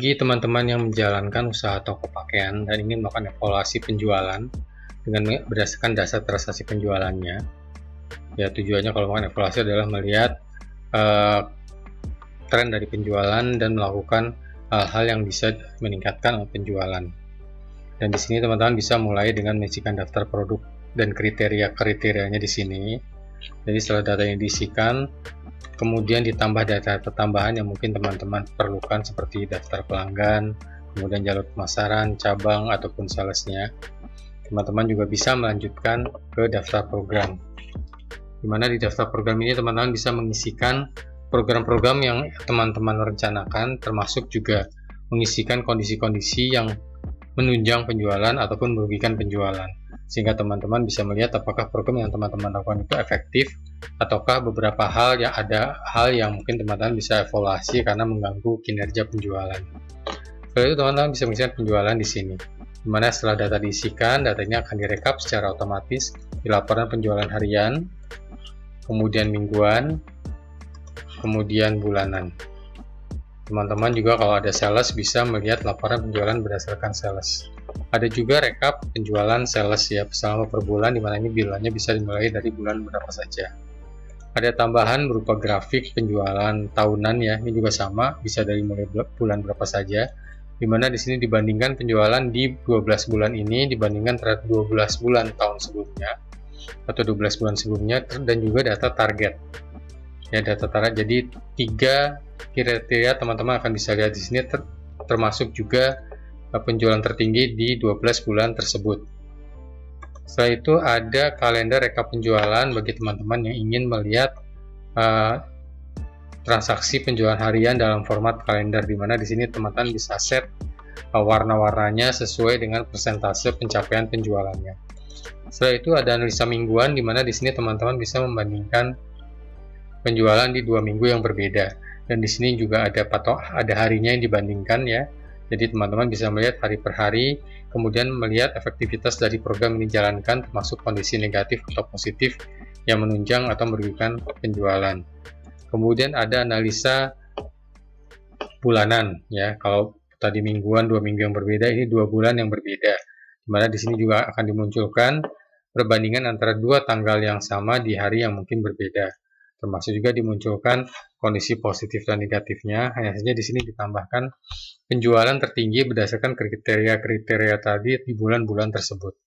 Bagi teman-teman yang menjalankan usaha toko pakaian dan ingin melakukan evaluasi penjualan dengan berdasarkan dasar transaksi penjualannya, ya tujuannya kalau melakukan evaluasi adalah melihat tren dari penjualan dan melakukan hal-hal yang bisa meningkatkan penjualan. Dan di sini teman-teman bisa mulai dengan mengisikan daftar produk dan kriteria-kriterianya di sini. Jadi setelah datanya diisikan, kemudian ditambah data tambahan yang mungkin teman-teman perlukan seperti daftar pelanggan, kemudian jalur pemasaran, cabang, ataupun salesnya. Teman-teman juga bisa melanjutkan ke daftar program. Dimana di daftar program ini teman-teman bisa mengisikan program-program yang teman-teman rencanakan, termasuk juga mengisikan kondisi-kondisi yang menunjang penjualan ataupun merugikan penjualan, sehingga teman-teman bisa melihat apakah program yang teman-teman lakukan itu efektif ataukah beberapa hal yang mungkin teman-teman bisa evaluasi karena mengganggu kinerja penjualan. Setelah itu teman-teman bisa mengisikan penjualan di sini, dimana setelah data diisikan, datanya akan direkap secara otomatis di laporan penjualan harian, kemudian mingguan, kemudian bulanan. Teman-teman juga kalau ada sales bisa melihat laporan penjualan berdasarkan sales. Ada juga rekap penjualan sales ya selama per bulan, dimana ini bilannya bisa dimulai dari bulan berapa saja. Ada tambahan berupa grafik penjualan tahunan ya, ini juga sama, bisa dari mulai bulan berapa saja. Dimana di sini dibandingkan penjualan di 12 bulan ini dibandingkan terhadap 12 bulan tahun sebelumnya atau 12 bulan sebelumnya, dan juga data target. Ya, data target. Jadi 3 kriteria teman-teman akan bisa lihat di sini, termasuk juga penjualan tertinggi di 12 bulan tersebut. Setelah itu ada kalender rekap penjualan bagi teman-teman yang ingin melihat transaksi penjualan harian dalam format kalender, di mana di sini teman-teman bisa set warna-warnanya sesuai dengan persentase pencapaian penjualannya. Setelah itu ada analisa mingguan, di mana di sini teman-teman bisa membandingkan penjualan di 2 minggu yang berbeda, dan di sini juga ada harinya yang dibandingkan ya. Jadi teman-teman bisa melihat hari per hari, kemudian melihat efektivitas dari program yang dijalankan, termasuk kondisi negatif atau positif yang menunjang atau merugikan penjualan. Kemudian ada analisa bulanan ya. Kalau tadi mingguan 2 minggu yang berbeda, ini 2 bulan yang berbeda. Dimana di sini juga akan dimunculkan perbandingan antara 2 tanggal yang sama di hari yang mungkin berbeda. Termasuk juga dimunculkan kondisi positif dan negatifnya. Hanya saja di sini ditambahkan penjualan tertinggi berdasarkan kriteria-kriteria tadi di bulan-bulan tersebut.